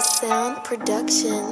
Sound Production.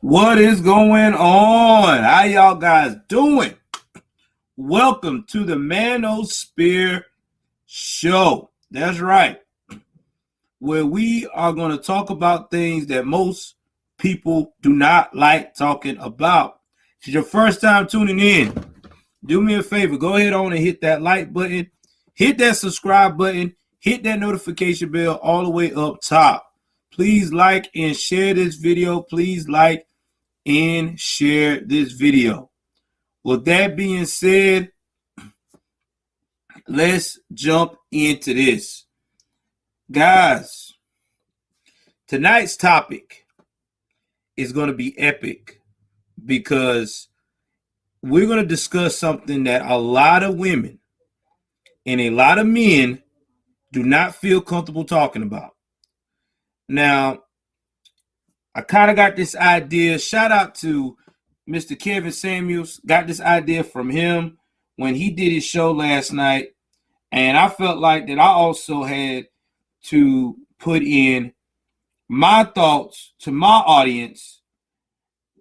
What is going on? How y'all guys doing? Welcome to the Manosphere show. That's right. Where we are going to talk about things that most people do not like talking about. If it's your first time tuning in, do me a favor. Go ahead on and hit that like button. Hit that subscribe button. Hit that notification bell all the way up top. Please like and share this video. Please like and share this video. With that being said, let's jump into this. Guys, tonight's topic is going to be epic because we're going to discuss something that a lot of women and a lot of men do not feel comfortable talking about. Now, I kind of got this idea. Shout out to Mr. Kevin Samuels. Got this idea from him when he did his show last night. And I felt like that I also had to put in my thoughts to my audience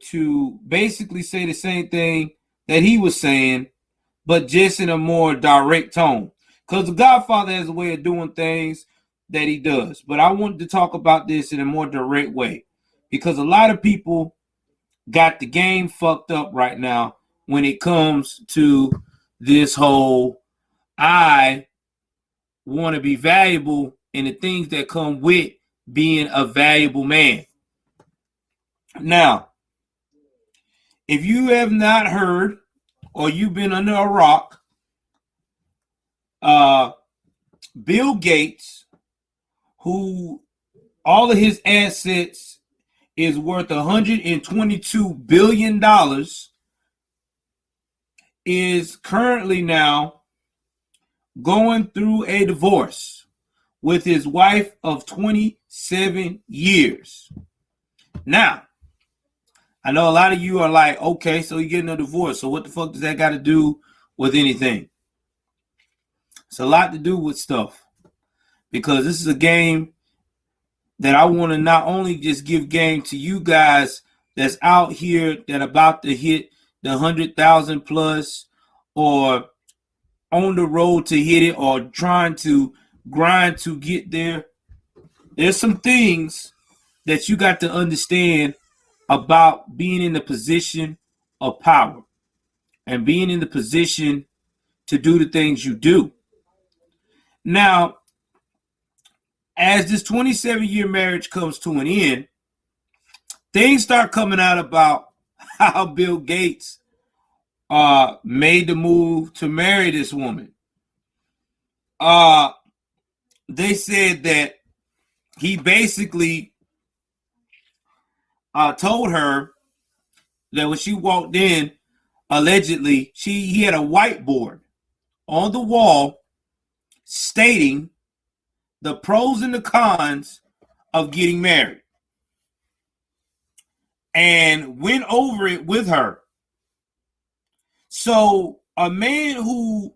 to basically say the same thing that he was saying, but just in a more direct tone. Because the Godfather has a way of doing things that he does. But I wanted to talk about this in a more direct way. Because a lot of people got the game fucked up right now when it comes to this whole I want to be valuable and the things that come with being a valuable man. Now, if you have not heard or you've been under a rock, Bill Gates, who all of his assets is worth $122 billion, is currently now going through a divorce with his wife of 27 years. Now, I know a lot of you are like, okay, so you're getting a divorce. So what the fuck does that got to do with anything? It's a lot to do with stuff. Because this is a game that I want to not only just give game to you guys that's out here that about to hit the 100,000 plus or on the road to hit it or trying to grind to get there. There's some things that you got to understand about being in the position of power and being in the position to do the things you do. Now, as this 27-year marriage comes to an end, things start coming out about how Bill Gates made the move to marry this woman. They said that he basically told her that when she walked in, allegedly, he had a whiteboard on the wall stating the pros and the cons of getting married and went over it with her. So a man who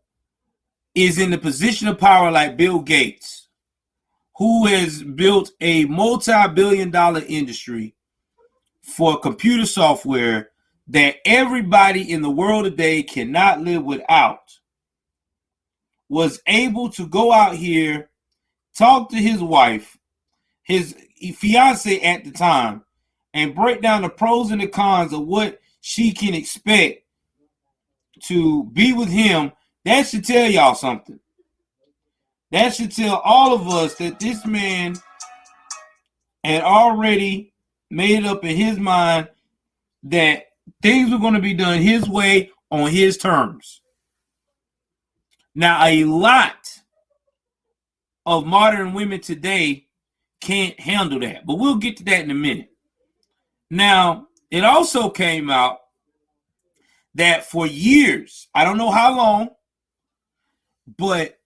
is in the position of power like Bill Gates, who has built a multi-billion-dollar industry for computer software that everybody in the world today cannot live without, was able to go out here, talk to his wife, his fiance at the time, and break down the pros and the cons of what she can expect to be with him. That should tell y'all something. That should tell all of us that this man had already made up in his mind that things were going to be done his way on his terms. Now, a lot of modern women today can't handle that, but we'll get to that in a minute. Now, it also came out that for years, I don't know how long, but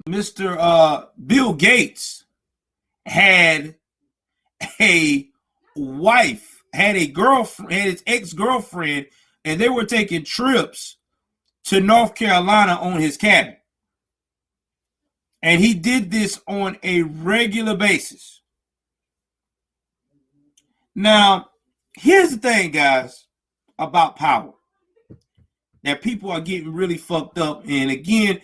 Mr. Bill Gates had a wife, had a girlfriend, had his ex-girlfriend, and they were taking trips to North Carolina on his cabin. And he did this on a regular basis. Now, here's the thing, guys, about power that people are getting really fucked up. And again,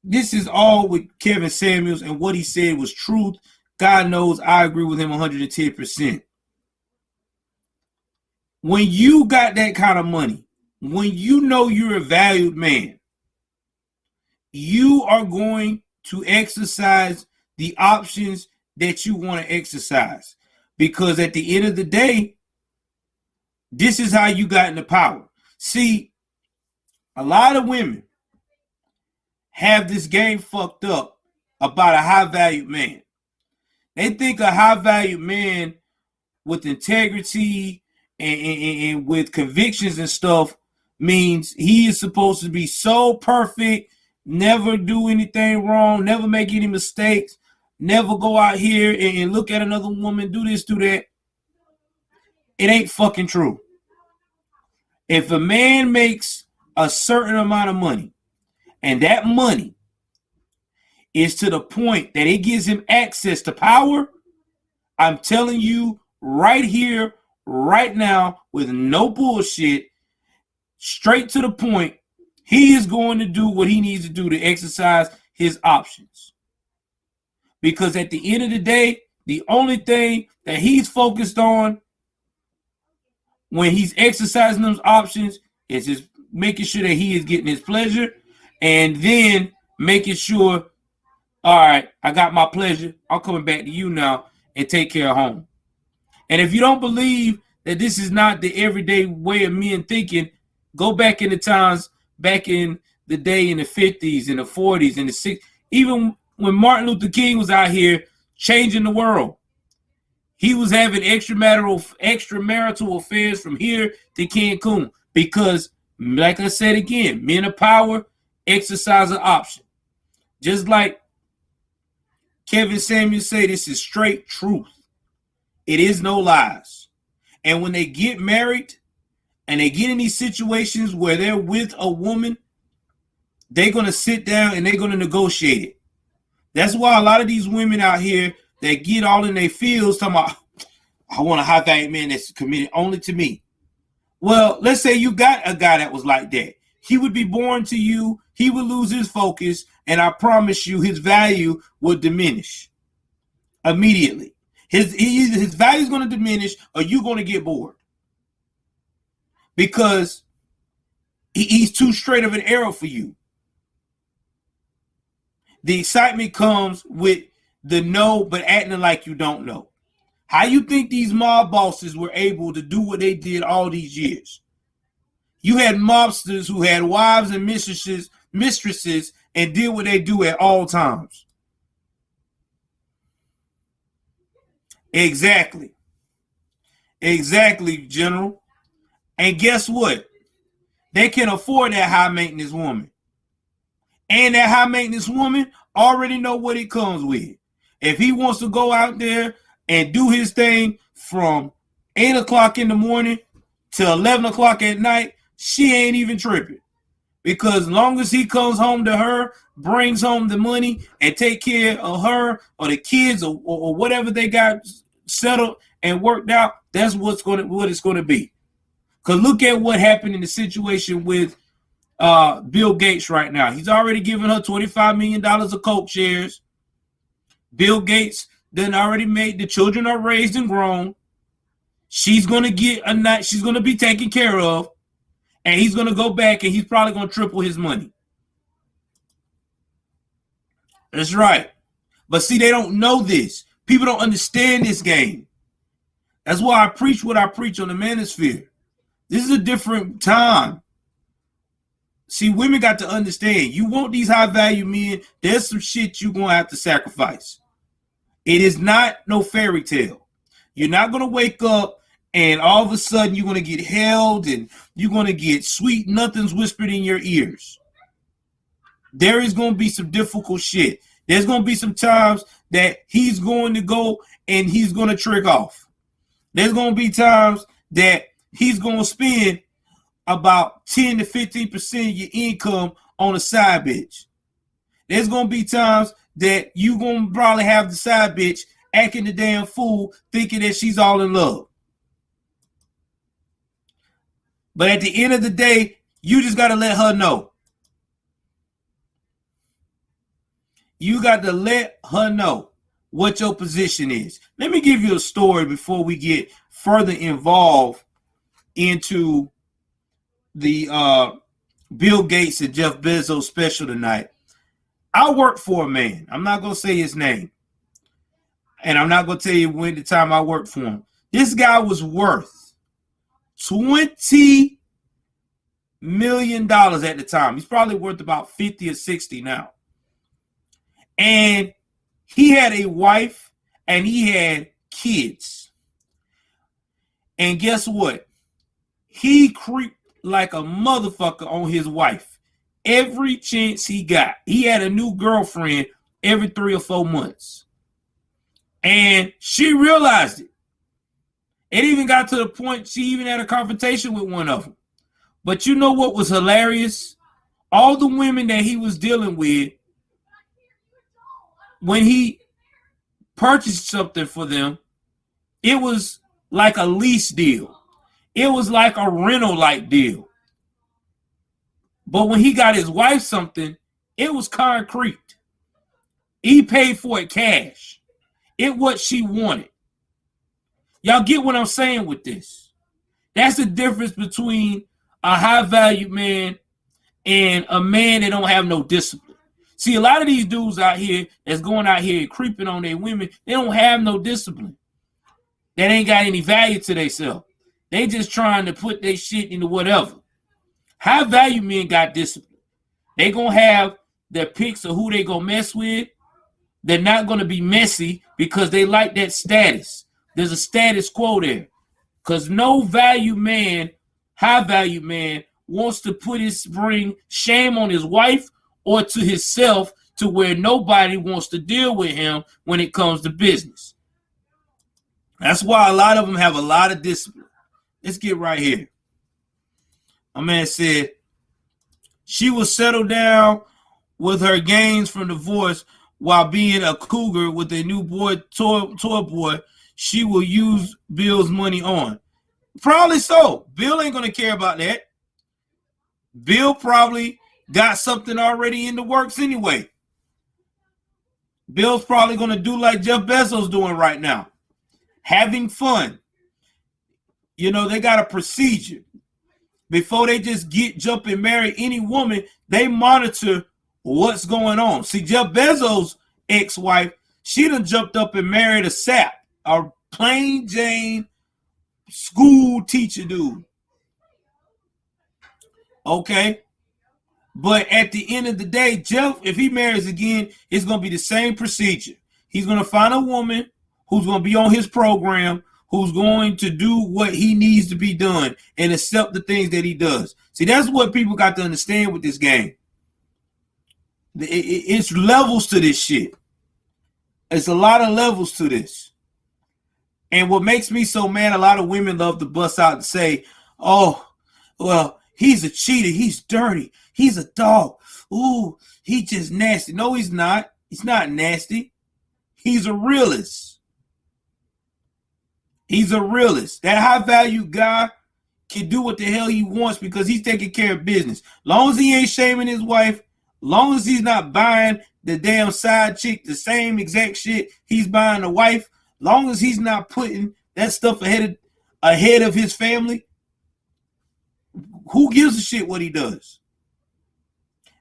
this is all with Kevin Samuels, and what he said was truth. God knows I agree with him 110%. When you got that kind of money, when you know you're a valued man, you are going to exercise the options that you want to exercise. Because at the end of the day, this is how you got into power. See, a lot of women have this game fucked up about a high valued man. They think a high valued man with integrity and with convictions and stuff means he is supposed to be so perfect, never do anything wrong, never make any mistakes, never go out here and look at another woman, do this, do that. It ain't fucking true. If a man makes a certain amount of money, and that money is to the point that it gives him access to power, I'm telling you right here, right now, with no bullshit, straight to the point, he is going to do what he needs to do to exercise his options. Because at the end of the day, the only thing that he's focused on when he's exercising those options is just making sure that he is getting his pleasure, and then making sure, all right, I got my pleasure, I'm coming back to you now and take care of home. And if you don't believe that this is not the everyday way of men thinking, go back in the times, back in the day in the 50s and the 40s and the 60s, even when Martin Luther King was out here changing the world. He was having extramarital affairs from here to Cancun because, like I said again, men of power exercise an option. Just like Kevin Samuels say, this is straight truth. It is no lies. And when they get married and they get in these situations where they're with a woman, they're going to sit down and they're going to negotiate it. That's why a lot of these women out here that get all in their feels talking about, I want a high value man that's committed only to me. Well, let's say you got a guy that was like that. He would be born to you, he would lose his focus, and I promise you his value would diminish immediately. His value is going to diminish, or you're going to get bored. Because he's too straight of an arrow for you. The excitement comes with the know, but acting like you don't know. How you think these mob bosses were able to do what they did all these years? You had mobsters who had wives and mistresses and did what they do at all times. Exactly. Exactly, General. And guess what? They can afford that high maintenance woman. And that high maintenance woman already know what it comes with. If he wants to go out there and do his thing from 8 o'clock in the morning to 11 o'clock at night, she ain't even tripping. Because as long as he comes home to her, brings home the money, and take care of her or the kids or whatever they got settled and worked out, that's what it's going to be. Because look at what happened in the situation with Bill Gates right now. He's already given her $25 million of Coke shares. Bill Gates then already made, the children are raised and grown. She's going to get a night, she's going to be taken care of, and he's going to go back and he's probably going to triple his money. That's right. But see, they don't know this. People don't understand this game. That's why I preach what I preach on the Manosphere. This is a different time. See, women got to understand, you want these high value men, there's some shit you're going to have to sacrifice. It is not no fairy tale. You're not going to wake up and all of a sudden you're going to get held and you're going to get sweet nothings whispered in your ears. There is going to be some difficult shit. There's going to be some times that he's going to go and he's going to trick off. There's going to be times that he's going to spend about 10 to 15% of your income on a side bitch. There's going to be times that you're going to probably have the side bitch acting the damn fool, thinking that she's all in love. But at the end of the day, you just got to let her know. You got to let her know what your position is. Let me give you a story before we get further involved into the Bill Gates and Jeff Bezos special tonight. I worked for a man. I'm not going to say his name. And I'm not going to tell you when the time I worked for him. This guy was worth $20 million at the time. He's probably worth about 50 or 60 now. And he had a wife and he had kids. And guess what? He creeped like a motherfucker on his wife every chance he got. He had a new girlfriend every 3 or 4 months. And she realized it. It even got to the point she even had a confrontation with one of them. But you know what was hilarious? All the women that he was dealing with, when he purchased something for them, it was like a lease deal. It was like a rental-like deal. But when he got his wife something, it was concrete. He paid for it cash. It what she wanted. Y'all get what I'm saying with this? That's the difference between a high-value man and a man that don't have no discipline. See, a lot of these dudes out here that's going out here and creeping on their women, they don't have no discipline. They ain't got any value to themselves. They just trying to put their shit into whatever. High-value men got discipline. They going to have their picks of who they going to mess with. They're not going to be messy because they like that status. There's a status quo there. Because no value man, high-value man, wants to bring shame on his wife or to himself to where nobody wants to deal with him when it comes to business. That's why a lot of them have a lot of discipline. Let's get right here. My man said, she will settle down with her gains from divorce while being a cougar with a new boy, toy boy she will use Bill's money on. Probably so. Bill ain't going to care about that. Bill probably got something already in the works anyway. Bill's probably going to do like Jeff Bezos doing right now. Having fun. You know, they got a procedure. Before they just jump and marry any woman, they monitor what's going on. See, Jeff Bezos' ex-wife, she done jumped up and married a sap, a plain Jane school teacher dude. Okay? But at the end of the day, Jeff, if he marries again, it's going to be the same procedure. He's going to find a woman who's going to be on his program, who's going to do what he needs to be done and accept the things that he does. See, that's what people got to understand with this game. It's levels to this shit. It's a lot of levels to this. And what makes me so mad, a lot of women love to bust out and say, oh, well, he's a cheater. He's dirty. He's a dog. Ooh, he's just nasty. No, he's not. He's not nasty. He's a realist. He's a realist. That high-value guy can do what the hell he wants because he's taking care of business. Long as he ain't shaming his wife, long as he's not buying the damn side chick the same exact shit he's buying the wife, long as he's not putting that stuff ahead of his family, who gives a shit what he does?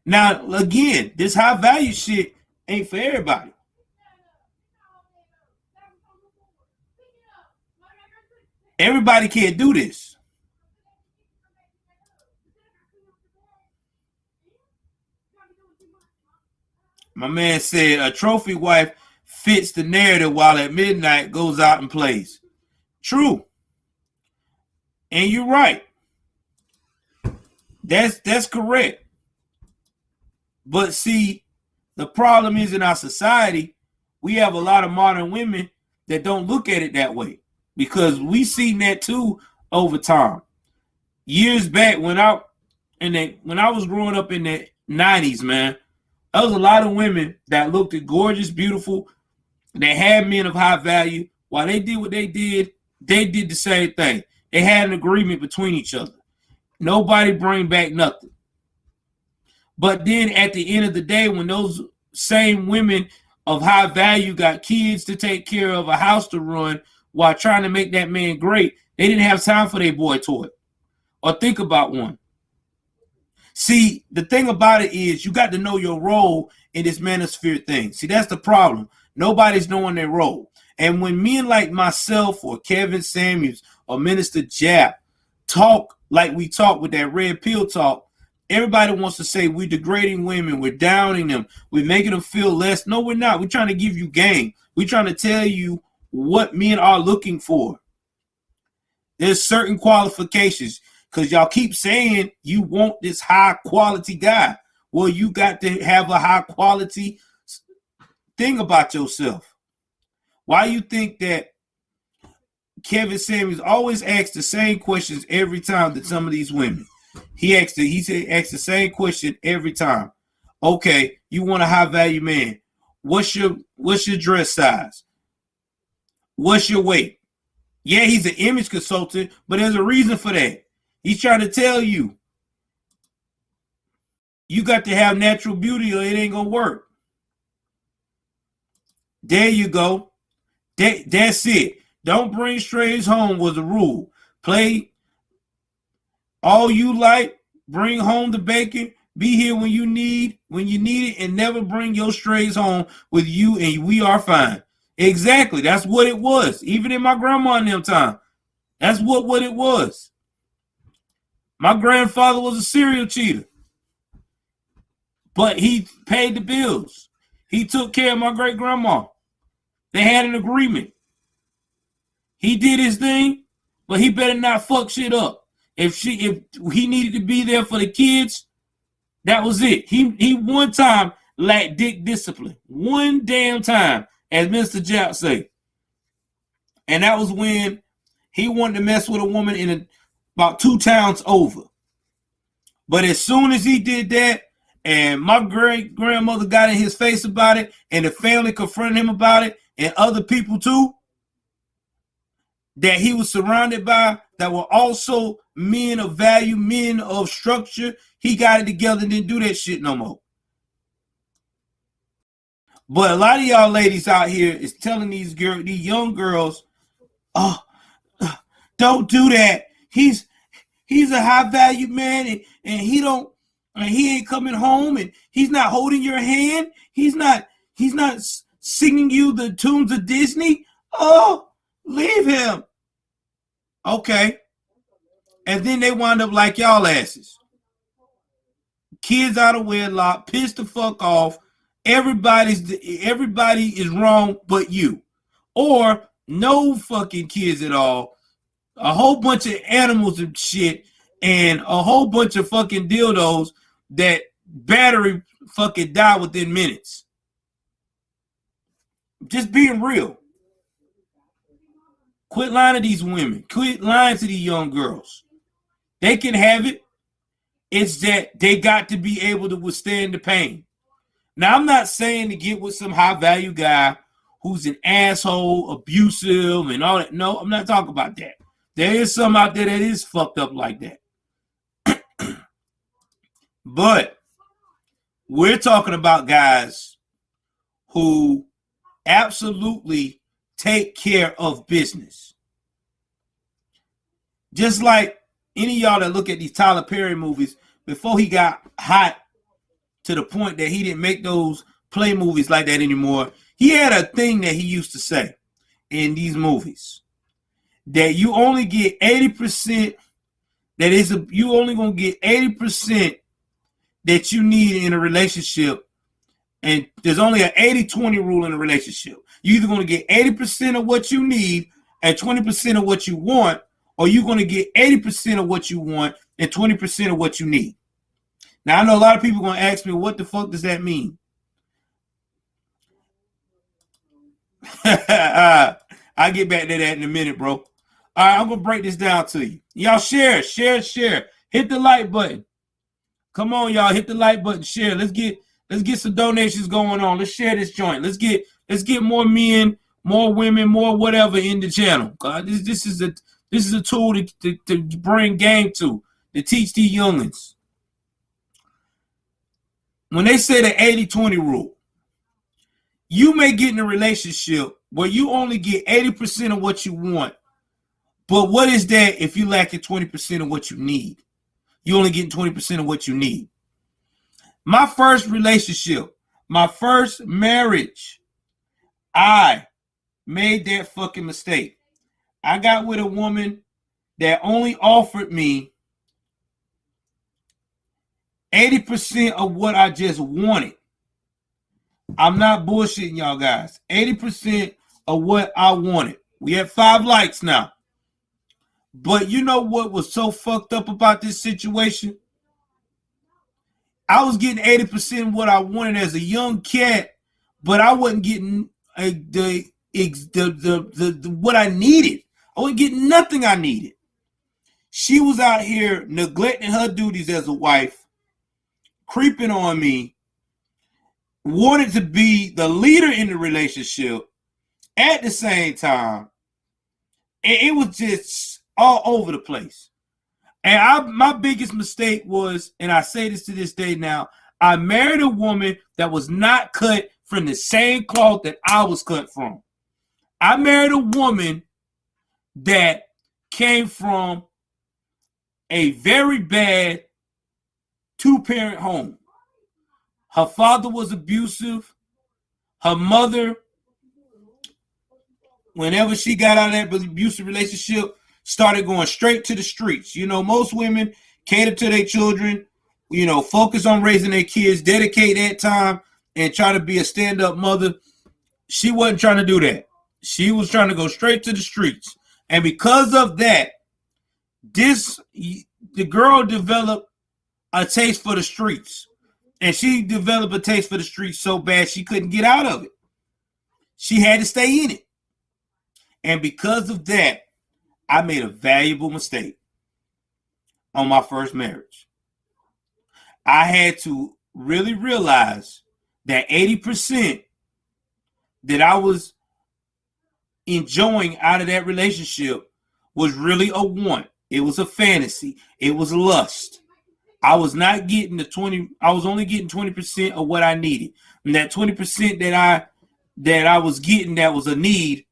Now, again, this high-value shit ain't for everybody. Everybody can't do this. My man said a trophy wife fits the narrative while at midnight goes out and plays. True. And you're right. That's correct. But see, the problem is in our society, we have a lot of modern women that don't look at it that way. Because we seen that too over time. Years back when I was growing up in the 90s, man, there was a lot of women that looked gorgeous, beautiful. They had men of high value. While they did what they did the same thing. They had an agreement between each other. Nobody bring back nothing. But then at the end of the day, when those same women of high value got kids to take care of, a house to run, while trying to make that man great, they didn't have time for their boy toy or think about one. See, the thing about it is you got to know your role in this manosphere thing. See, that's the problem. Nobody's knowing their role. And when men like myself or Kevin Samuels or Minister Jesup talk like we talk with that red pill talk, everybody wants to say we're degrading women, we're downing them, we're making them feel less. No, we're not. We're trying to give you game. We're trying to tell you what men are looking for. There's certain qualifications because y'all keep saying you want this high quality guy. Well, you got to have a high quality thing about yourself. Why you think that Kevin Samuels always asks the same questions every time to some of these women? He asks the same question every time. Okay, you want a high value man. What's your dress size? What's your weight? Yeah, he's an image consultant, but there's a reason for that. He's trying to tell you, you got to have natural beauty or it ain't gonna work. There you go. That's it. Don't bring strays home was the rule. Play all you like, bring home the bacon, be here when you need it, and never bring your strays home with you, and we are fine. Exactly. That's what it was. Even in my grandma in them time. That's what it was. My grandfather was a serial cheater. But he paid the bills. He took care of my great grandma. They had an agreement. He did his thing, but he better not fuck shit up. If he needed to be there for the kids, that was it. He one time lacked dick discipline. One damn time, as Mr. Jesup say. And that was when he wanted to mess with a woman in about 2 towns over. But as soon as he did that, and my great grandmother got in his face about it, and the family confronted him about it, and other people too, that he was surrounded by that were also men of value, men of structure, he got it together and didn't do that shit no more. But a lot of y'all ladies out here is telling these young girls, oh, don't do that. He's a high value man, and he ain't coming home, and he's not holding your hand. He's not singing you the tunes of Disney. Oh, leave him. Okay. And then they wind up like y'all asses. Kids out of wedlock, pissed the fuck off. Everybody is wrong but you. Or no fucking kids at all. A whole bunch of animals and shit, and a whole bunch of fucking dildos that battery fucking die within minutes. Just being real. Quit lying to these women. Quit lying to these young girls. They can have it. It's that they got to be able to withstand the pain. Now, I'm not saying to get with some high value guy who's an asshole, abusive, and all that. No, I'm not talking about that. There is some out there that is fucked up like that. But we're talking about guys who absolutely take care of business. Just like any of y'all that look at these Tyler Perry movies, before he got hot to the point that he didn't make those play movies like that anymore, he had a thing that he used to say in these movies, that you only get 80%, you only gonna get 80% that you need in a relationship, and there's only an 80-20 rule in a relationship. You're either gonna get 80% of what you need and 20% of what you want, or you're gonna get 80% of what you want and 20% of what you need. Now, I know a lot of people are gonna ask me, what the fuck does that mean? I'll get back to that in a minute, bro. All right, I'm gonna break this down to you. Y'all share. Hit the like button. Come on, y'all, hit the like button, share. Let's get some donations going on. Let's share this joint. Let's get more men, more women, more whatever in the channel. This is a tool to bring game to. to teach these youngins. When they say the 80-20 rule, you may get in a relationship where you only get 80% of what you want. But what is that if you lack 20% of what you need? You only getting 20% of what you need. My first relationship, my first marriage, I made that fucking mistake. I got with a woman that only offered me 80% of what I just wanted. I'm not bullshitting y'all guys. 80% of what I wanted. We have 5 likes now. But you know what was so fucked up about this situation? I was getting 80% of what I wanted as a young cat, but I wasn't getting the what I needed. I wasn't getting nothing I needed. She was out here neglecting her duties as a wife, creeping on me, wanted to be the leader in the relationship at the same time. And it was just all over the place. And my biggest mistake was, and I say this to this day now, I married a woman that was not cut from the same cloth that I was cut from. I married a woman that came from a very bad 2-parent home. Her father was abusive. Her mother, whenever she got out of that abusive relationship, started going straight to the streets. You know, most women cater to their children, you know, focus on raising their kids, dedicate that time, and try to be a stand-up mother. She wasn't trying to do that. She was trying to go straight to the streets. And because of that, the girl developed a taste for the streets. And she developed a taste for the streets so bad she couldn't get out of it. She had to stay in it. And because of that, I made a valuable mistake on my first marriage. I had to really realize that 80% that I was enjoying out of that relationship was really a want. It was a fantasy. It was lust. I was not getting I was only getting 20% of what I needed. And that 20% that I was getting that was a need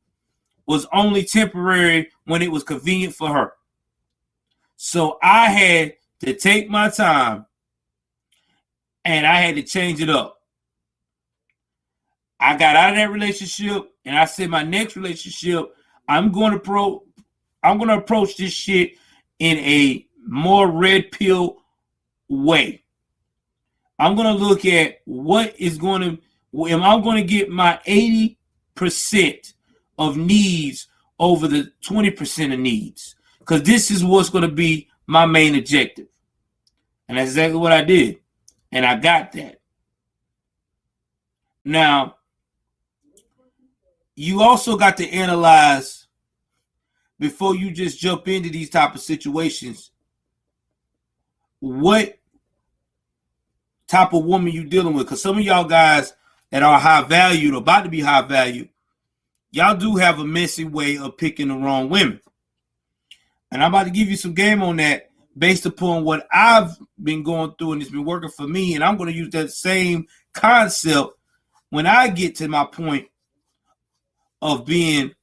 was only temporary when it was convenient for her. So I had to take my time and I had to change it up. I got out of that relationship and I said my next relationship, I'm going to approach this shit in a more red pill way. I'm going to look at am I going to get my 80% of needs over the 20% of needs? Because this is what's going to be my main objective. And that's exactly what I did. And I got that. Now, you also got to analyze before you just jump into these type of situations, what type of woman you dealing with. Because some of y'all guys that are high valued or about to be high valued, y'all do have a messy way of picking the wrong women. And I'm about to give you some game on that based upon what I've been going through and it's been working for me. And I'm going to use that same concept when I get to my point of being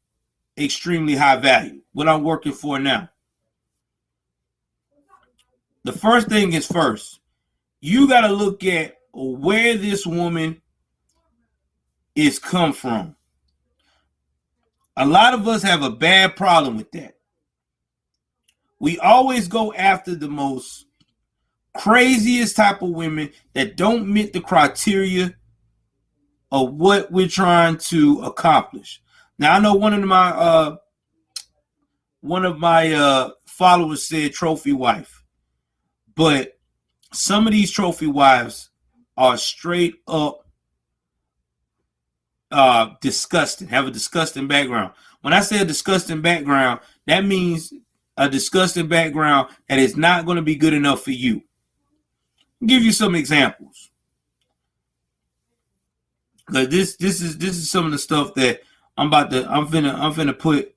extremely high value, what I'm working for now. The first thing is first, you got to look at where this woman is come from. A lot of us have a bad problem with that. We always go after the most craziest type of women that don't meet the criteria of what we're trying to accomplish. Now, I know one of my followers said trophy wife, but some of these trophy wives are straight up disgusting, have a disgusting background. When I say a disgusting background, that means a disgusting background that is not going to be good enough for you. I'll give you some examples. Because this is some of the stuff that I'm finna put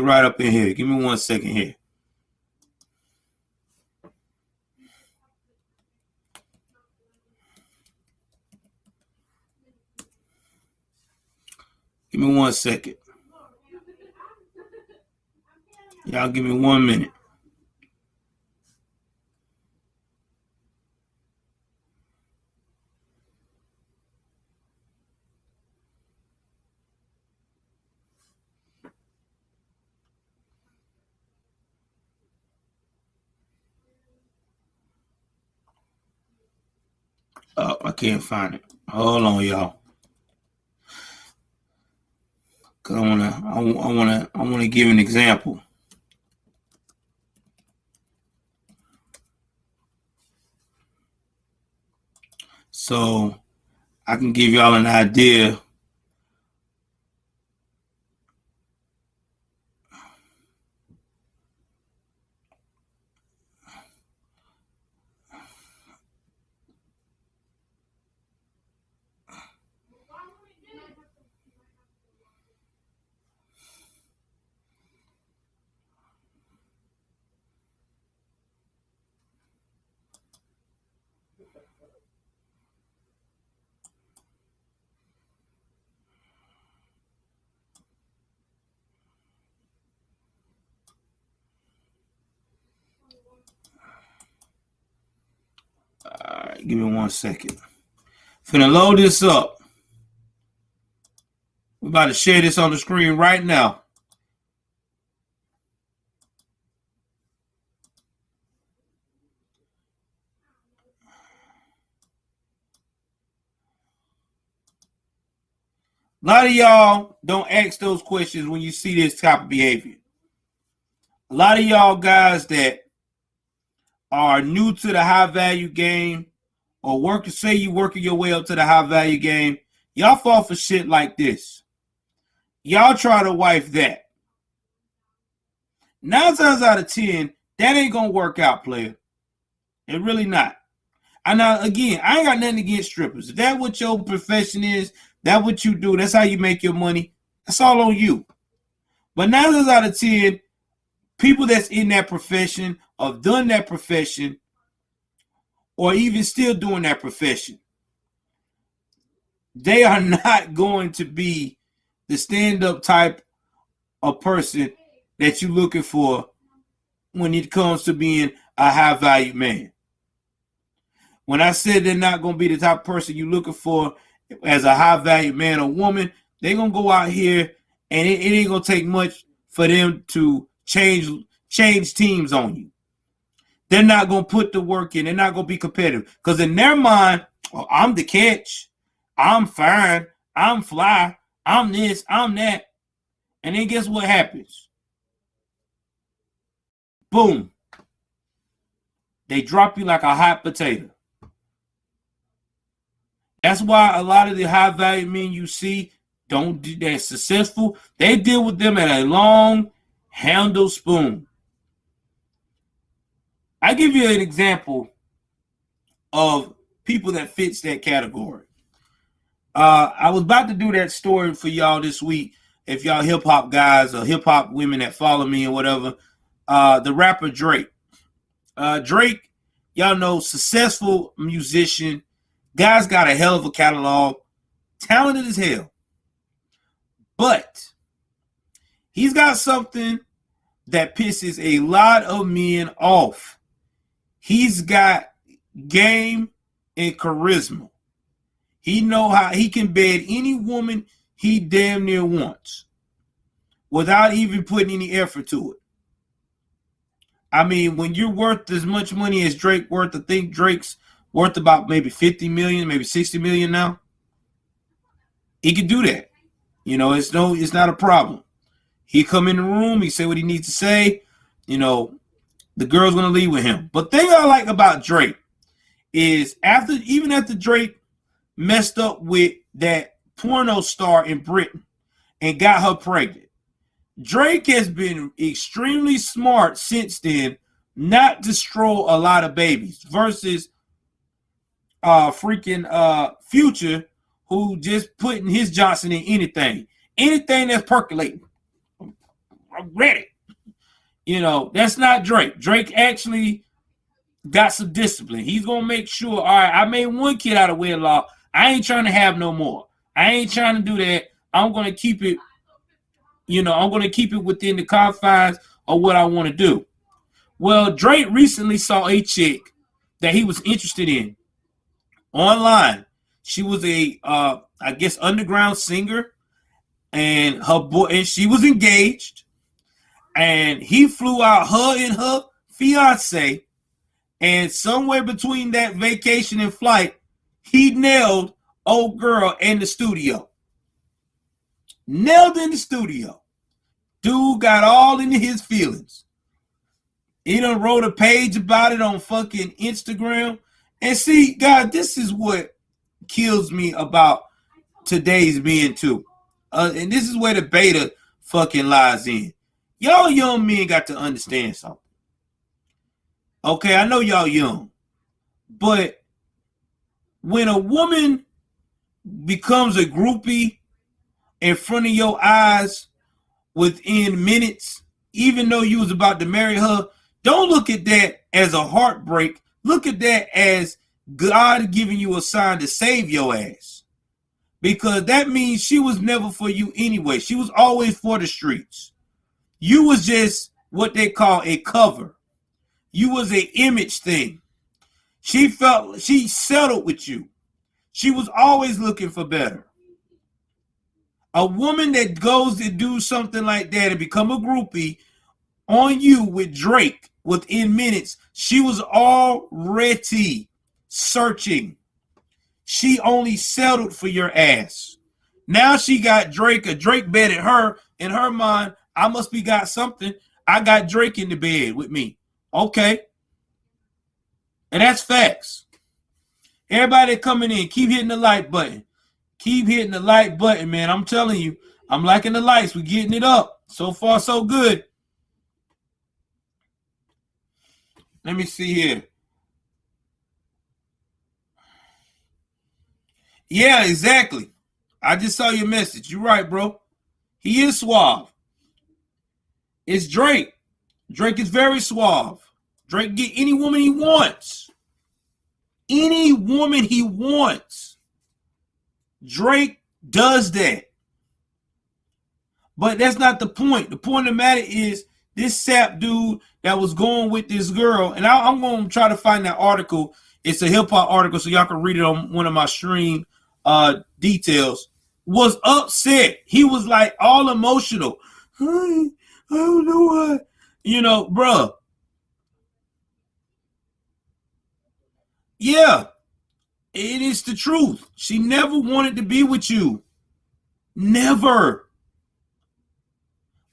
right up in here. Give me 1 second here. Give me 1 second. Y'all give me 1 minute. Oh, I can't find it. Hold on, y'all. Cause I wanna give an example. So I can give y'all an idea. All right, give me 1 second. Finna load this up. We're about to share this on the screen right now. A lot of y'all don't ask those questions when you see this type of behavior. A lot of y'all guys that are new to the high value game or say you working your way up to the high value game, y'all fall for shit like this. Y'all try to wife that. 9 times out of 10, that ain't gonna work out, player. It really not. And now again, I ain't got nothing against strippers. If that's what your profession is, that's what you do, that's how you make your money, that's all on you. But 9 times out of 10, people that's in that profession or done that profession or even still doing that profession, they are not going to be the stand-up type of person that you're looking for when it comes to being a high-value man. When I said they're not going to be the type of person you're looking for as a high-value man or woman, they're going to go out here and it ain't going to take much for them to change teams on you. They're not going to put the work in. They're not going to be competitive. Because in their mind, oh, I'm the catch. I'm fine. I'm fly. I'm this. I'm that. And then guess what happens? Boom. They drop you like a hot potato. That's why a lot of the high value men you see they're successful. They deal with them at a long handle spoon. I give you an example of people that fits that category. I was about to do that story for y'all this week. If y'all hip hop guys or hip hop women that follow me or whatever, the rapper Drake. Drake, y'all know, successful musician. Guy's got a hell of a catalog. Talented as hell. But he's got something that pisses a lot of men off. He's got game and charisma. He know how he can bed any woman he damn near wants without even putting any effort to it. I mean, when you're worth as much money as Drake worth, I think Drake's worth about maybe 50 million, maybe 60 million now. He can do that. You know, it's not a problem. He come in the room, he say what he needs to say. You know, the girl's gonna leave with him. But the thing I like about Drake is after Drake messed up with that porno star in Britain and got her pregnant, Drake has been extremely smart since then not to stroll a lot of babies versus Future, who just putting his Johnson in anything that's percolating. I'm ready. You know, that's not Drake. Drake actually got some discipline. He's gonna make sure, all right, I made one kid out of wedlock. I ain't trying to have no more. I ain't trying to do that. I'm going to keep it, I'm going to keep it within the confines of what I want to do. Well, Drake recently saw a chick that he was interested in online. She was I guess, underground singer, and she was engaged, and he flew out her and her fiance, and somewhere between that vacation and flight, he nailed old girl in the studio. Nailed in the studio. Dude got all into his feelings. He done wrote a page about it on fucking Instagram. And see, God, this is what kills me about today's being too. And this is where the beta fucking lies in. Y'all young men got to understand something. Okay, I know y'all young. But when a woman becomes a groupie in front of your eyes within minutes, even though you was about to marry her, don't look at that as a heartbreak. Look at that as God giving you a sign to save your ass. Because that means she was never for you anyway. She was always for the streets. You was just what they call a cover. You was an image thing. She settled with you. She was always looking for better. A woman that goes to do something like that and become a groupie on you with Drake within minutes, she was already searching. She only settled for your ass. Now she got Drake, or Drake betted her. In her mind, I must be got something. I got Drake in the bed with me. Okay. And that's facts. Everybody coming in, keep hitting the like button. Keep hitting the like button, man. I'm telling you, I'm liking the likes. We're getting it up. So far, so good. Let me see here. Yeah, exactly. I just saw your message. You're right, bro. He is suave. It's Drake. Drake is very suave. Drake get any woman he wants. Any woman he wants. Drake does that. But that's not the point. The point of the matter is this sap dude that was going with this girl, and I'm going to try to find that article. It's a hip-hop article, so y'all can read it on one of my stream details, was upset. He was like all emotional. I don't know why. Bruh. Yeah, it is the truth. She never wanted to be with you. Never.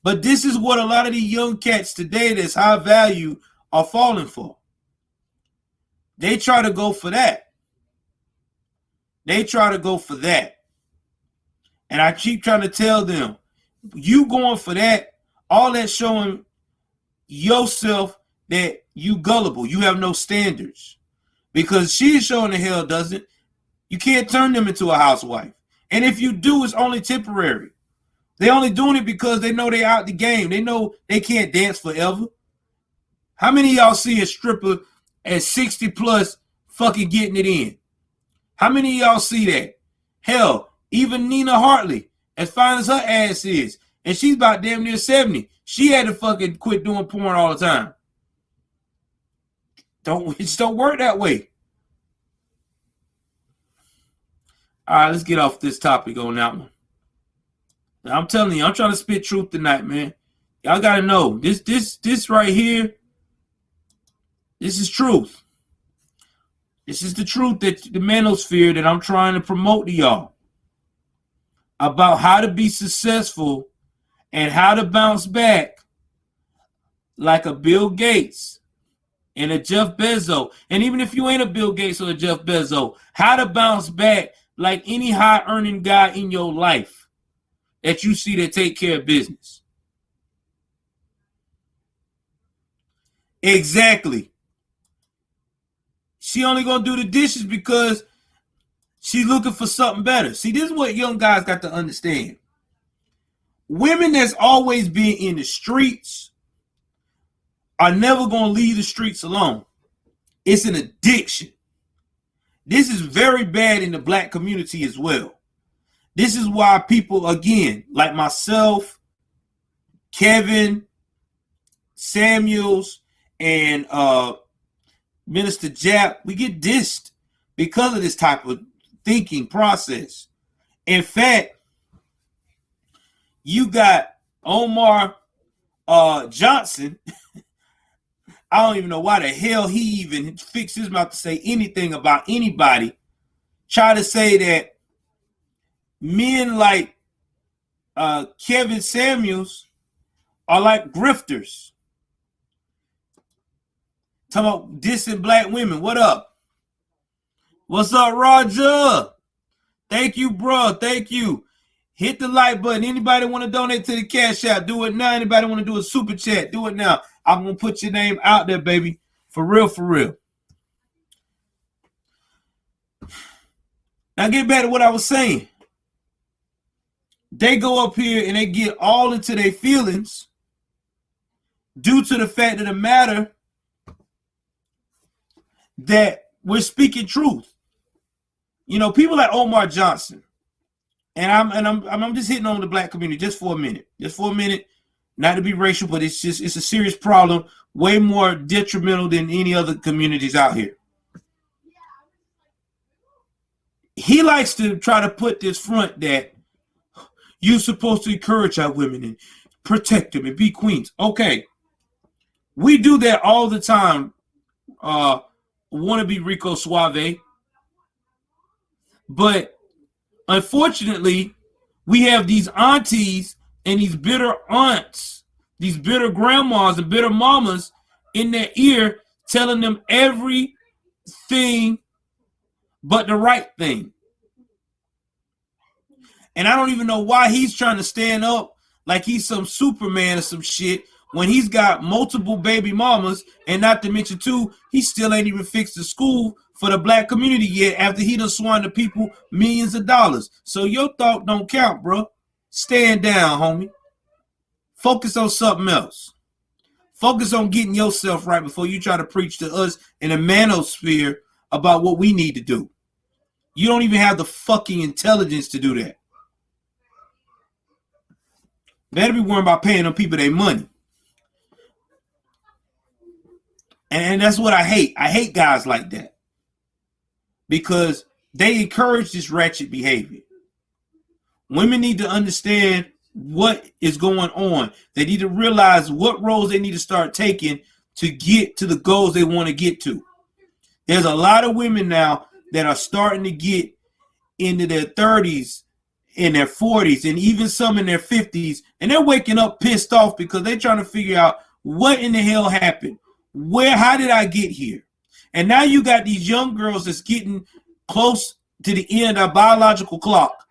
But this is what a lot of these young cats today that's high value are falling for. They try to go for that. They try to go for that. And I keep trying to tell them, you going for that, all that showing yourself that you gullible. You have no standards. Because she's showing the hell doesn't. You can't turn them into a housewife. And if you do, it's only temporary. They're only doing it because they know they're out the game. They know they can't dance forever. How many of y'all see a stripper at 60 plus fucking getting it in? How many of y'all see that? Hell, even Nina Hartley, as fine as her ass is, and she's about damn near 70, she had to fucking quit doing porn all the time. It just don't work that way. All right, let's get off this topic on that one. I'm telling you, I'm trying to spit truth tonight, man. Y'all gotta know this right here. This is truth. This is the truth, that the manosphere that I'm trying to promote to y'all about how to be successful and how to bounce back like a Bill Gates and a Jeff Bezos. And even if you ain't a Bill Gates or a Jeff Bezos, how to bounce back like any high earning guy in your life that you see that take care of business. Exactly. She only gonna do the dishes because she's looking for something better. See, this is what young guys got to understand. Women that's always been in the streets are never gonna leave the streets alone. It's an addiction. This is very bad in the black community as well. This is why people, again, like myself, Kevin, Samuels, and Minister Jap, we get dissed because of this type of thinking process. In fact, you got Omar Johnson. I don't even know why the hell he even fixed his mouth to say anything about anybody. Try to say that men like Kevin Samuels are like grifters. Talking about dissing black women. What up? What's up, Roger? Thank you, bro. Thank you. Hit the like button. Anybody want to donate to the Cash App? Do it now. Anybody want to do a super chat? Do it now. I'm going to put your name out there, baby. For real, for real. Now get back to what I was saying. They go up here and they get all into their feelings due to the fact of the matter that we're speaking truth. You know, people like Omar Johnson, and I'm just hitting on the black community just for a minute, not to be racial, but it's a serious problem, way more detrimental than any other communities out here. He likes to try to put this front that you're supposed to encourage our women and protect them and be queens. Okay, we do that all the time. Wannabe Rico Suave, but unfortunately, we have these aunties and these bitter aunts, these bitter grandmas and bitter mamas in their ear telling them everything but the right thing. And I don't even know why he's trying to stand up like he's some Superman or some shit when he's got multiple baby mamas, and not to mention too, he still ain't even fixed the school for the black community yet after he done swung the people millions of dollars. So your thought don't count, bro. Stand down, homie. Focus on something else. Focus on getting yourself right before you try to preach to us in a manosphere about what we need to do. You don't even have the fucking intelligence to do that. Better be worrying about paying them people their money. And that's what I hate. I hate guys like that. Because they encourage this ratchet behavior. Women need to understand what is going on. They need to realize what roles they need to start taking to get to the goals they want to get to. There's a lot of women now that are starting to get into their 30s, in their 40s, and even some in their 50s, and they're waking up pissed off because they're trying to figure out what in the hell happened. How did I get here? And now you got these young girls that's getting close to the end of biological clock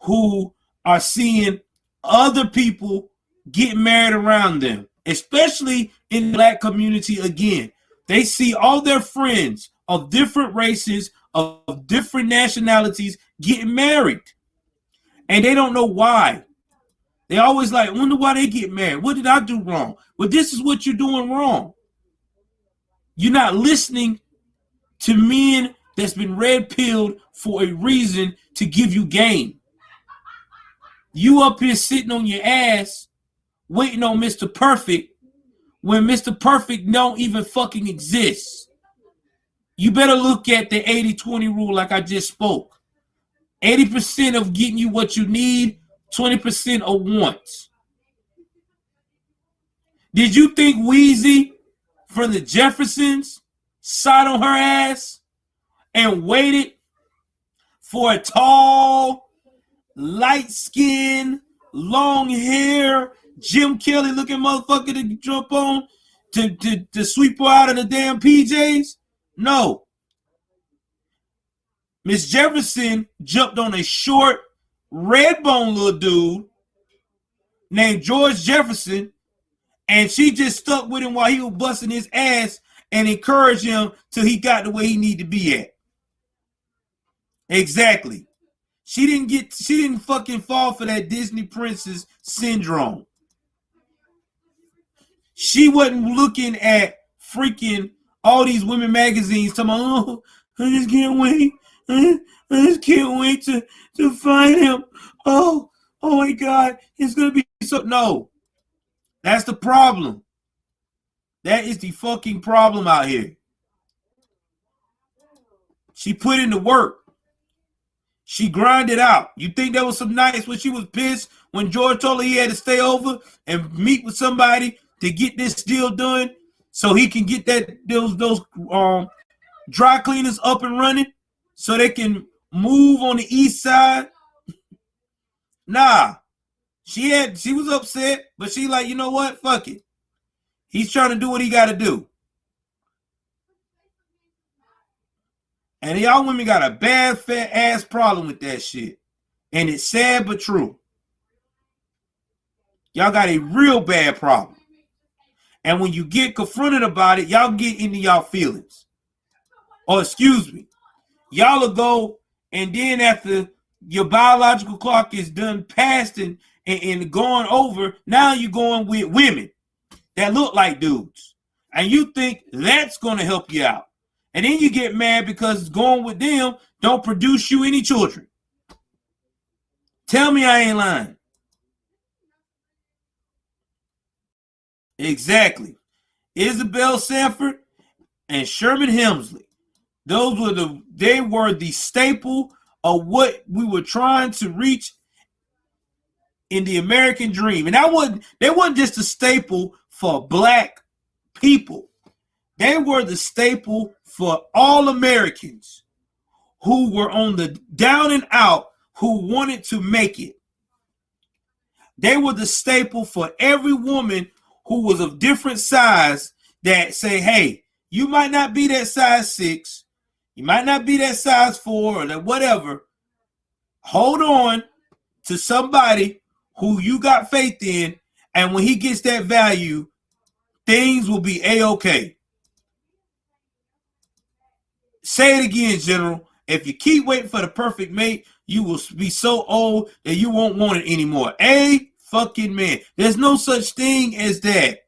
who are seeing other people get married around them, especially in the black community again. They see all their friends of different races, of different nationalities getting married. And they don't know why. They always like, wonder why they get married. What did I do wrong? Well, this is what you're doing wrong. You're not listening to men that's been red-pilled for a reason to give you game. You up here sitting on your ass waiting on Mr. Perfect when Mr. Perfect don't even fucking exist. You better look at the 80-20 rule like I just spoke. 80% of getting you what you need, 20% of wants. Did you think Wheezy from the Jeffersons sat on her ass and waited for a tall, light-skinned, long hair, Jim Kelly looking motherfucker to jump on to sweep her out of the damn PJs? No. Miss Jefferson jumped on a short, red-boned little dude named George Jefferson, and she just stuck with him while he was busting his ass and encouraged him till he got the way he needed to be at. Exactly. She didn't fucking fall for that Disney princess syndrome. She wasn't looking at freaking all these women magazines talking about, oh, I just can't wait I just can't wait to find him. Oh my God, it's gonna be so. No, that's the problem. That is the fucking problem out here. She put in the work. She grinded out. You think there was some nights when she was pissed when George told her he had to stay over and meet with somebody to get this deal done so he can get those dry cleaners up and running so they can move on the east side? Nah. She was upset, but she like, you know what? Fuck it. He's trying to do what he got to do. And y'all women got a bad fat ass problem with that shit. And it's sad but true. Y'all got a real bad problem. And when you get confronted about it, y'all get into y'all feelings. Or excuse me, y'all will go, and then after your biological clock is done passing and going over, now you're going with women that look like dudes. And you think that's going to help you out. And then you get mad because going with them don't produce you any children. Tell me I ain't lying. Exactly. Isabel Sanford and Sherman Hemsley. They were the staple of what we were trying to reach in the American dream. And they wasn't just a staple for black people. They were the staple for all Americans who were on the down and out, who wanted to make it. They were the staple for every woman who was of different size that say, hey, you might not be that size 6, you might not be that size 4 or that whatever. Hold on to somebody who you got faith in, and when he gets that value, things will be A-okay. Say it again, General. If you keep waiting for the perfect mate, you will be so old that you won't want it anymore. Fucking man. There's no such thing as that.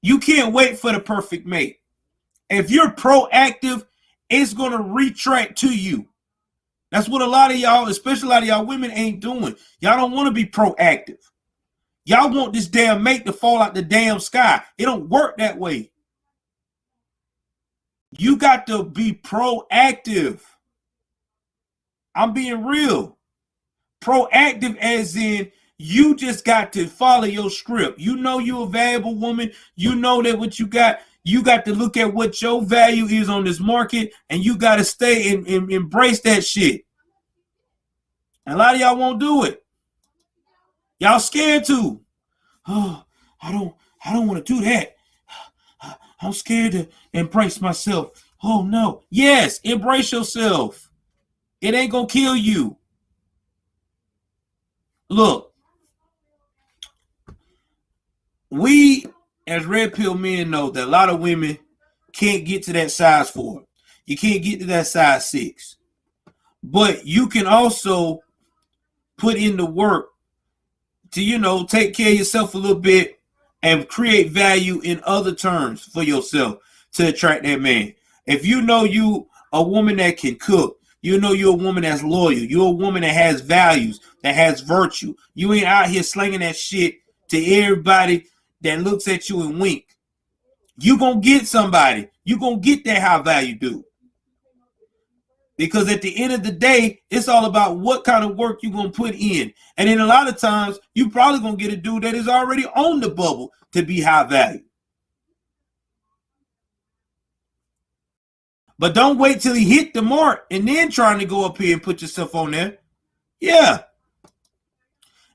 You can't wait for the perfect mate. If you're proactive, it's going to retract to you. That's what a lot of y'all, especially a lot of y'all women, ain't doing. Y'all don't want to be proactive. Y'all want this damn mate to fall out the damn sky. It don't work that way. You got to be proactive. I'm being real. Proactive as in you just got to follow your script. You know you're a valuable woman. You know that what you got to look at what your value is on this market, and you got to stay and embrace that shit. And a lot of y'all won't do it. Y'all scared to. Oh, I don't want to do that. I'm scared to embrace myself. Oh no. Yes, embrace yourself. It ain't gonna kill you. Look, we as red pill men know that a lot of women can't get to that size 4. You can't get to that size 6. But you can also put in the work to, take care of yourself a little bit and create value in other terms for yourself to attract that man. If you know you a woman that can cook, you know you're a woman that's loyal, you're a woman that has values, that has virtue. You ain't out here slinging that shit to everybody that looks at you and wink. You gonna get somebody. You gonna get that high value dude. Because at the end of the day, it's all about what kind of work you're going to put in. And then a lot of times, you probably going to get a dude that is already on the bubble to be high value. But don't wait till he hit the mark and then trying to go up here and put yourself on there. Yeah.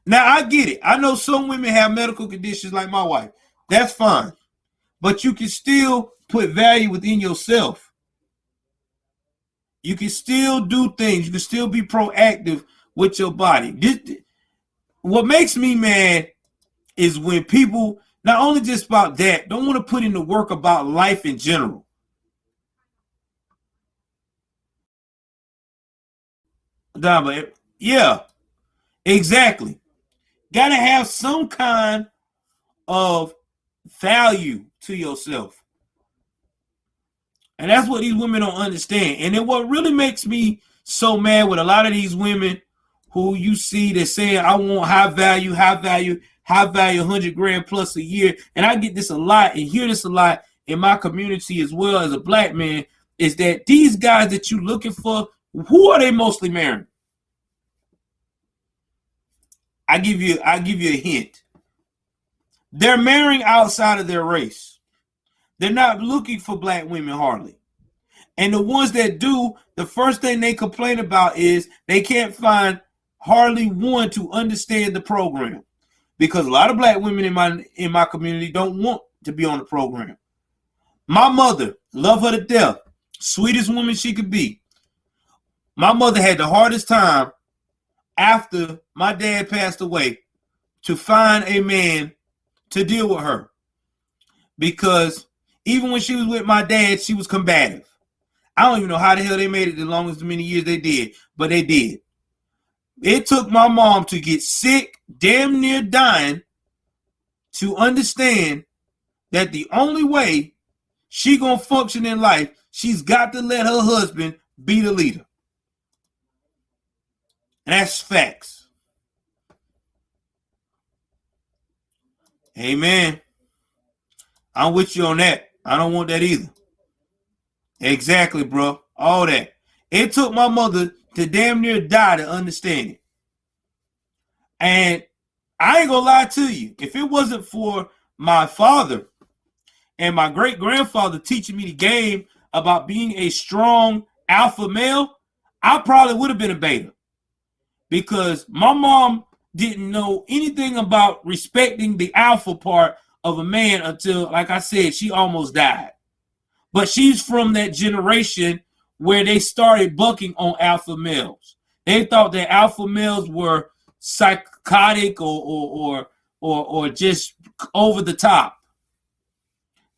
Now, I get it. I know some women have medical conditions like my wife. That's fine. But you can still put value within yourself. You can still do things. You can still be proactive with your body. What makes me mad is when people, not only just about that, don't want to put in the work about life in general. Yeah, exactly. Got to have some kind of value to yourself. And that's what these women don't understand. And then what really makes me so mad with a lot of these women who you see that saying, I want high value, 100 grand plus a year. And I get this a lot and hear this a lot in my community as well as a black man, is that these guys that you looking for, who are they mostly marrying? I give you a hint. They're marrying outside of their race. They're not looking for black women hardly. And the ones that do, the first thing they complain about is they can't find hardly one to understand the program. Because a lot of black women in my community don't want to be on the program. My mother, love her to death, sweetest woman she could be. My mother had the hardest time after my dad passed away to find a man to deal with her. Because even when she was with my dad, she was combative. I don't even know how the hell they made it as many years they did, but they did. It took my mom to get sick, damn near dying, to understand that the only way she gonna function in life, she's got to let her husband be the leader. And that's facts. Amen. I'm with you on that. I don't want that either. Exactly, bro. All that. It took my mother to damn near die to understand it. And I ain't gonna lie to you. If it wasn't for my father and my great-grandfather teaching me the game about being a strong alpha male, I probably would have been a beta. Because my mom didn't know anything about respecting the alpha part of a man until, like I said, she almost died. But she's from that generation where they started bucking on alpha males. They thought that alpha males were psychotic or just over the top.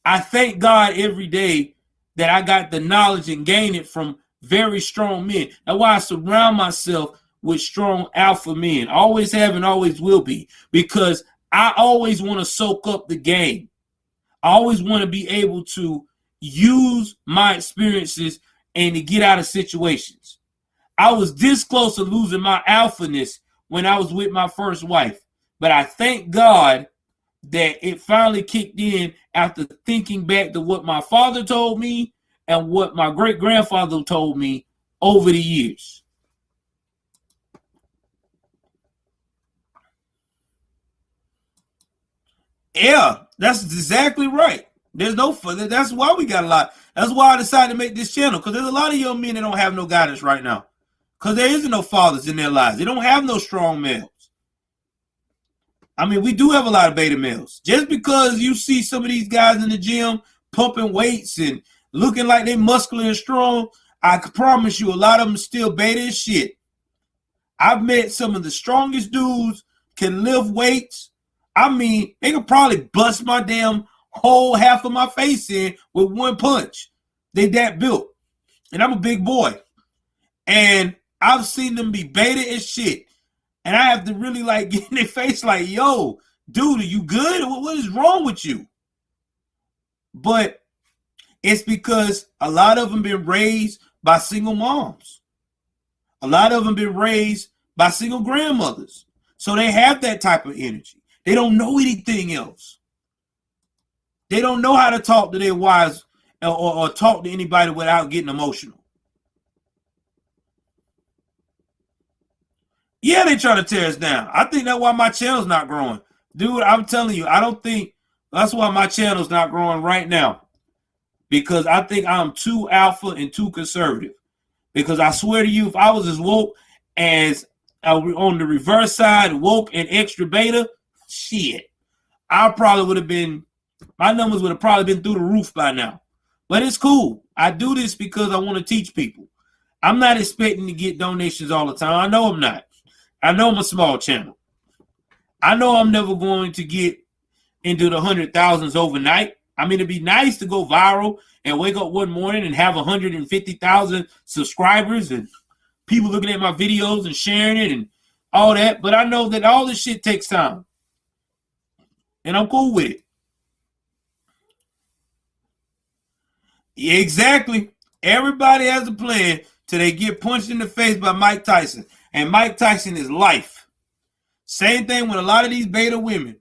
I thank God every day that I got the knowledge and gain it from very strong men. That's why I surround myself with strong alpha men. Always have and always will be. Because I always want to soak up the game. I always want to be able to use my experiences and to get out of situations. I was this close to losing my alphaness when I was with my first wife. But I thank God that it finally kicked in after thinking back to what my father told me and what my great-grandfather told me over the years. Yeah, that's exactly right. There's no further. That's why we got a lot. That's why I decided to make this channel, because there's a lot of young men that don't have no guidance right now. Because there isn't no fathers in their lives. They don't have no strong males. I mean, we do have a lot of beta males. Just because you see some of these guys in the gym pumping weights and looking like they muscular and strong, I can promise you a lot of them still beta as shit. I've met some of the strongest dudes can lift weights. I mean, they could probably bust my damn whole half of my face in with one punch. They that built. And I'm a big boy. And I've seen them be beta as shit. And I have to really like get in their face like, yo, dude, are you good? What is wrong with you? But it's because a lot of them been raised by single moms. A lot of them been raised by single grandmothers. So they have that type of energy. They don't know anything else. They don't know how to talk to their wives or talk to anybody without getting emotional. Yeah, they trying to tear us down. I think that's why my channel's not growing. Dude, I'm telling you, I don't think that's why my channel's not growing right now. Because I think I'm too alpha and too conservative. Because I swear to you, if I was as woke as on the reverse side, woke and extra beta, shit, I probably would have been, my numbers would have probably been through the roof by now. But it's cool. I do this because I want to teach people. I'm not expecting to get donations all the time. I know I'm not. I know I'm a small channel. I know I'm never going to get into the 100,000s overnight. I mean, it'd be nice to go viral and wake up one morning and have 150,000 subscribers and people looking at my videos and sharing it and all that. But I know that all this shit takes time. And I'm cool with it. Exactly. Everybody has a plan till they get punched in the face by Mike Tyson. And Mike Tyson is life. Same thing with a lot of these beta women,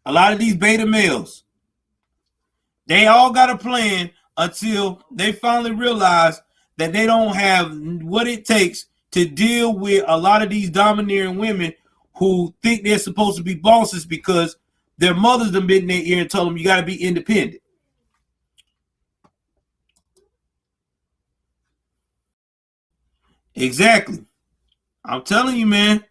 a lot of these beta males. They all got a plan until they finally realize that they don't have what it takes to deal with a lot of these domineering women who think they're supposed to be bosses because their mothers have been in their ear and told them you got to be independent. Exactly. I'm telling you, man.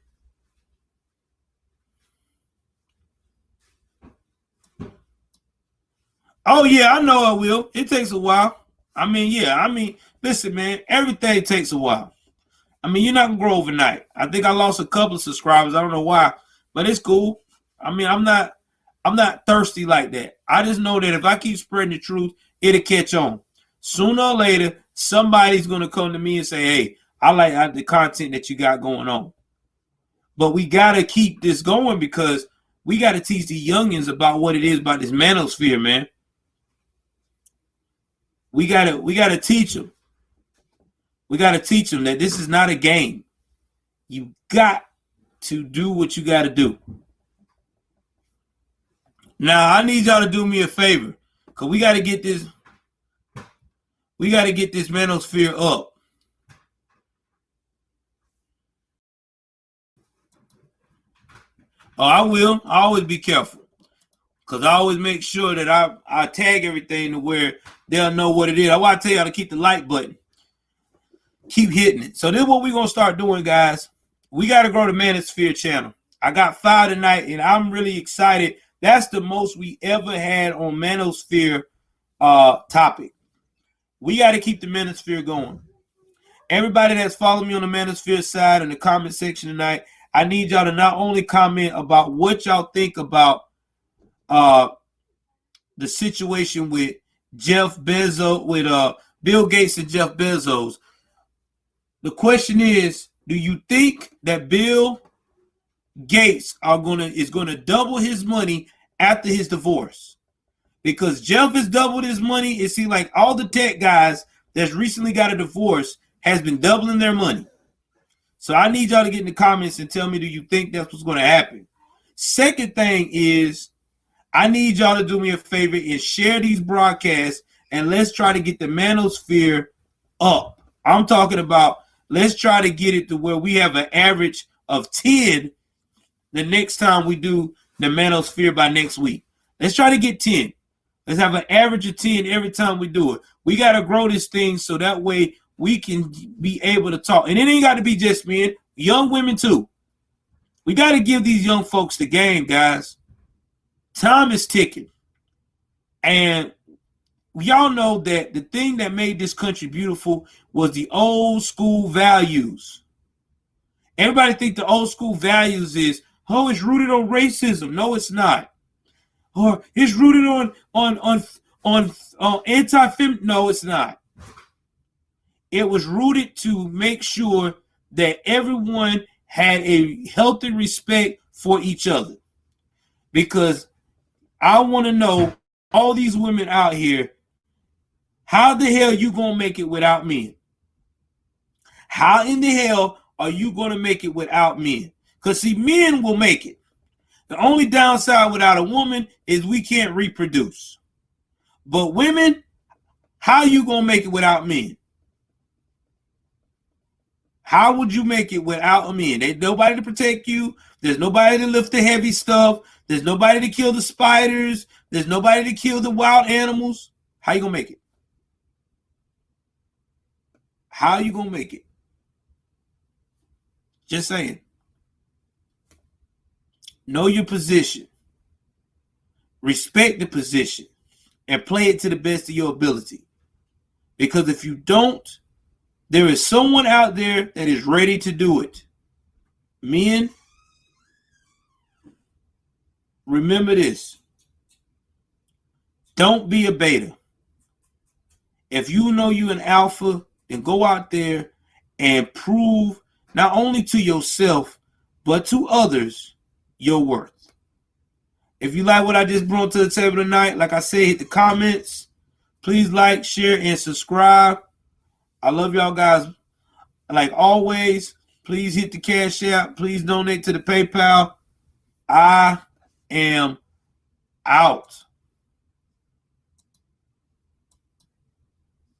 Oh, yeah, I know I will. It takes a while. Listen, man, everything takes a while. You're not gonna grow overnight. I think I lost a couple of subscribers. I don't know why, but it's cool. I'm not thirsty like that. I just know that if I keep spreading the truth, it'll catch on. Sooner or later, somebody's gonna come to me and say, "Hey, I like the content that you got going on." But we gotta keep this going because we gotta teach the youngins about what it is about this manosphere, man. We gotta teach them. We gotta teach them that this is not a game. You got to do what you got to do. Now I need y'all to do me a favor, cause we got to get this. We got to get this manosphere up. Oh, I will. I always be careful, cause I always make sure that I tag everything to where they'll know what it is. I want to tell y'all to keep the like button, keep hitting it. So this is what we're gonna start doing, guys. We got to grow the Manosphere channel. I got 5 tonight, and I'm really excited. That's the most we ever had on Manosphere topic. We got to keep the Manosphere going. Everybody that's following me on the Manosphere side in the comment section tonight, I need y'all to not only comment about what y'all think about the situation with Jeff Bezos, with Bill Gates and Jeff Bezos. The question is, do you think that Bill Gates is gonna double his money after his divorce? Because Jeff has doubled his money. It seems like all the tech guys that's recently got a divorce has been doubling their money. So I need y'all to get in the comments and tell me, do you think that's what's going to happen? Second thing is, I need y'all to do me a favor and share these broadcasts, and let's try to get the Manosphere up. I'm talking about let's try to get it to where we have an average of 10 the next time we do the Manosphere by next week. Let's try to get 10. Let's have an average of 10 every time we do it. We got to grow this thing so that way we can be able to talk. And it ain't got to be just men, young women too. We got to give these young folks the game, guys. Time is ticking. And y'all know that the thing that made this country beautiful was the old school values. Everybody think the old school values is, oh, it's rooted on racism. No, it's not. Or it's rooted on anti-fem. No, it's not. It was rooted to make sure that everyone had a healthy respect for each other. Because I want to know, all these women out here, how the hell you gonna make it without men? How in the hell are you gonna make it without men? Because see, men will make it. The only downside without a woman is we can't reproduce. But women, how you gonna make it without men? How would you make it without a man? There's nobody to protect you. There's nobody to lift the heavy stuff. There's nobody to kill the spiders. There's nobody to kill the wild animals. How you gonna make it? How you gonna make it? Just saying. Know your position. Respect the position. And play it to the best of your ability. Because if you don't, there is someone out there that is ready to do it. Men, remember this. Don't be a beta. If you know you're an alpha, then go out there and prove not only to yourself, but to others your worth. If you like what I just brought to the table tonight, like I said, hit the comments. Please like, share, and subscribe. I love y'all guys. Like always, please hit the Cash App. Please donate to the PayPal. I am out.